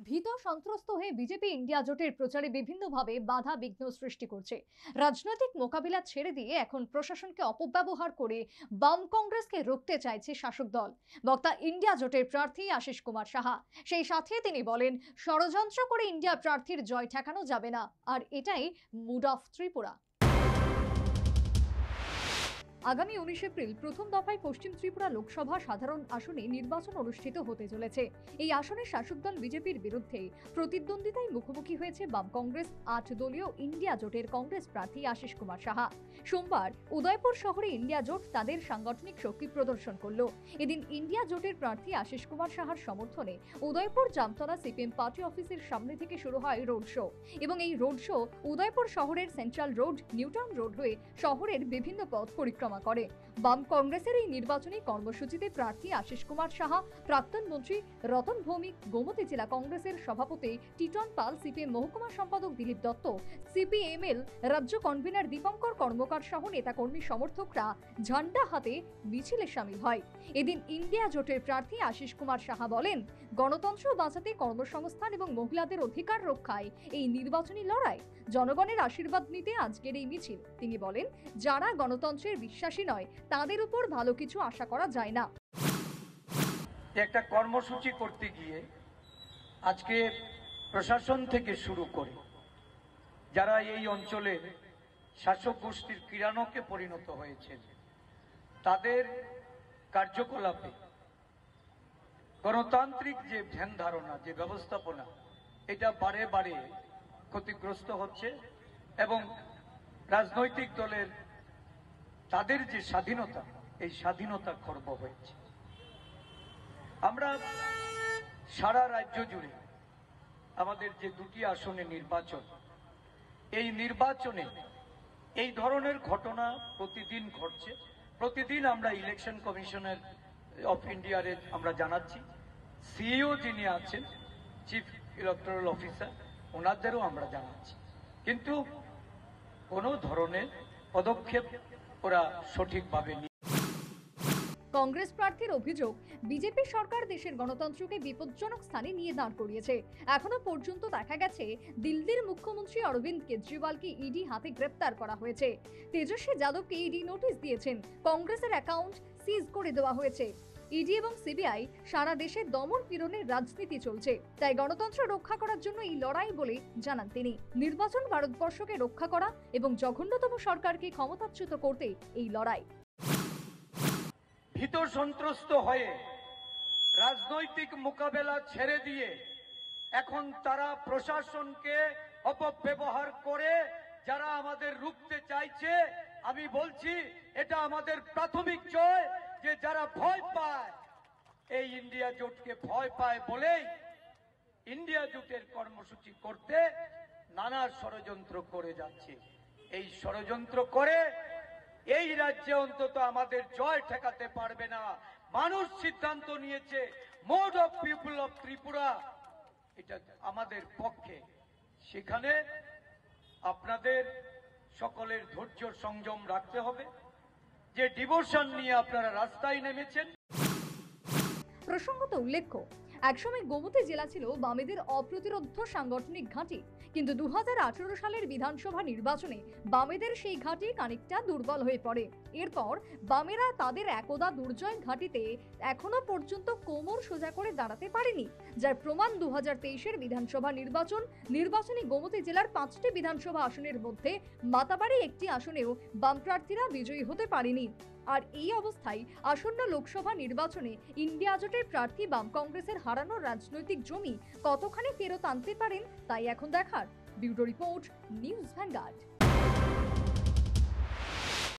ভীত সন্ত্রস্ত হয়ে বিজেপি ইন্ডিয়া জোটের প্রচারে বিভিন্নভাবে বাধা বিঘ্ন সৃষ্টি করছে। রাজনৈতিক মোকাবিলা ছেড়ে দিয়ে এখন প্রশাসনকে অপব্যবহার করে বাম কংগ্রেসকে রুখতে চাইছে শাসক দল। বক্তা ইন্ডিয়া জোটের প্রার্থী আশিস কুমার সাহা। সেই সাথে তিনি বলেন, ষড়যন্ত্র করে ইন্ডিয়া প্রার্থীর জয় ঠেকানো যাবে না, আর এটাই মুড অফ ত্রিপুরা। আগামী 19 এপ্রিল প্রথম দফায় পশ্চিম ত্রিপুরা লোকসভা সাধারণ আসনে নির্বাচন অনুষ্ঠিত হতে চলেছে। এই আসনে শাসক দল বিজেপির বিরুদ্ধে প্রতিদ্বন্দ্বিতায় মুখোমুখি হয়েছে বাম কংগ্রেস 8 দলীয় ইন্ডিয়া জোটের কংগ্রেস প্রার্থী আশিস কুমার সাহা। সোমবার উদয়পুর শহরে ইন্ডিয়া জোট তাদের সাংগঠনিক শক্তি প্রদর্শন করল। এদিন ইন্ডিয়া জোটের প্রার্থী আশিস কুমার সাহার সমর্থনে উদয়পুর জামতলা সিপিএম পার্টি অফিসের সামনে থেকে শুরু হয় রোড শো, এবং এই রোড শো উদয়পুর শহরের সেন্ট্রাল রোড, নিউটাউন রোড হয়ে শহরের বিভিন্ন পথ পরিক্রমা করে। বাম কংগ্রেসের এই নির্বাচনী কর্মসূচিতে প্রার্থী আশিস কুমার সাহা, প্রাক্তন মন্ত্রী রতন ভৌমিক, গোমতী জেলা কংগ্রেসের সভাপতি টিটন পাল, সিপিএম মহকুমা সম্পাদক দিলীপ দত্ত, সিপিএমএল রাজ্য কনভেনার দীপঙ্কর কর্মকার সহ নেতাকর্মী সমর্থকরা ঝান্ডা হাতে মিছিলে শামিল হয়। এদিন ইন্ডিয়া জোটের প্রার্থী আশিস কুমার সাহা বলেন, গণতন্ত্র বাঁচাতে, কর্মসংস্থান এবং মহিলাদের অধিকার রক্ষায় এই নির্বাচনী লড়াই। জনগণের আশীর্বাদ নিতে আজকের এই মিছিল। তিনি বলেন, যারা গণতন্ত্রের বিশ্বাসী নয় তাদের উপর ভালো কিছু আশা করা যায় না। একটা কর্মসূচি করতে গিয়ে আজকে প্রশাসন থেকে শুরু করে যারা এই অঞ্চলে শাসক গোষ্ঠীর কিরানকে পরিণত হয়েছে, তাদের কার্যকলাপে গণতান্ত্রিক যে ধ্যান ধারণা, যে ব্যবস্থাপনা, এটা বারে বারে ক্ষতিগ্রস্ত হচ্ছে এবং রাজনৈতিক দলের তাদের যে স্বাধীনতা, এই স্বাধীনতা খর্ব হয়েছে। আমরা সারা রাজ্য জুড়ে আমাদের যে 2টি আসনে নির্বাচন, এই নির্বাচনে এই ধরনের ঘটনা প্রতিদিন ঘটছে। প্রতিদিন আমরা ইলেকশন কমিশনের অফ ইন্ডিয়ারে আমরা জানাচ্ছি, সিইও যিনি আছেন, চিফ ইলেকটোরাল অফিসার, ওনাদেরও আমরা জানাচ্ছি, কিন্তু কোনো ধরনের পদক্ষেপ ওরা সঠিকভাবে নিয়ে। কংগ্রেস প্রার্থীর অভিযোগ, বিজেপি সরকার দেশের গণতন্ত্রকে বিপজ্জনক স্থানে নিয়ে দাঁড় করিয়েছে। এখনো পর্যন্ত দেখা গেছে দিল্লির মুখ্যমন্ত্রী অরবিন্দ কেজরিওয়ালকে ইডি হাতে গ্রেপ্তার করা হয়েছে। তেজস্বী যাদবকে ইডি নোটিশ দিয়েছেন। কংগ্রেসের অ্যাকাউন্ট সিজ করে দেওয়া হয়েছে। ইডি এবং সিবিআই সারা দেশে দমন পীড়নের রাজনীতি চলছে, তাই গণতন্ত্র রক্ষা করার জন্য এই লড়াই বলে জানান তিনি। নির্বাচন ভারতবর্ষকে রক্ষা করা এবং জঘন্যতম সরকারকে ক্ষমতাচ্যুত করতে এই লড়াই। ভীত সন্ত্রস্ত হয়ে রাজনৈতিক মোকাবেলা ছেড়ে দিয়ে এখন তারা প্রশাসনকে অপব্যবহার করে যারা আমাদের রুখতে চাইছে, আমি বলছি এটা আমাদের প্রাথমিক জয়, যে যারা ভয় পায়, এই ইন্ডিয়া জোটকে ভয় পায় বলেই ইন্ডিয়া জোটের কর্মসূচি করতে নানা ষড়যন্ত্র করে যাচ্ছে। এই ষড়যন্ত্র করে এই রাজ্যে অন্তত আমাদের জয় ঠেকাতে পারবে না। মানুষ সিদ্ধান্ত নিয়েছে, mode of people of Tripura, এটা আমাদের পক্ষে। সেখানে আপনাদের সকলের ধৈর্য সংযম রাখতে হবে। যে ডিভোশন নিয়ে আপনারা রাস্তায় নেমেছেন। প্রসঙ্গত উল্লেখ্য, একসময় গোমতী জেলা ছিল বামেদের অপ্রতিরোধ্য সাংগঠনিক ঘাঁটি, কিন্তু 2018 সালের বিধানসভা নির্বাচনে বামেদের সেই ঘাঁটি খানিকটা দুর্বল হয়ে পড়ে। এরপর বামেরা তাদের একদা দুর্জয় ঘাঁটিতে এখনো পর্যন্ত কোমর সোজা করে দাঁড়াতে পারেনি, যার প্রমাণ 2023-এর বিধানসভা নির্বাচনী গোমতী জেলার 5টি বিধানসভা আসনের মধ্যে মাতাবাড়ি একটি আসনেও বাম প্রার্থীরা বিজয়ী হতে পারেনি। আর এই অবস্থায় আসন্ন লোকসভা নির্বাচনে ইন্ডিয়া জোটের প্রার্থী বাম কংগ্রেসের হারানো রাজনৈতিক জমি কতখানি ফেরত আনতে পারেন, তাই এখন দেখার। Bureau report, news vanguard.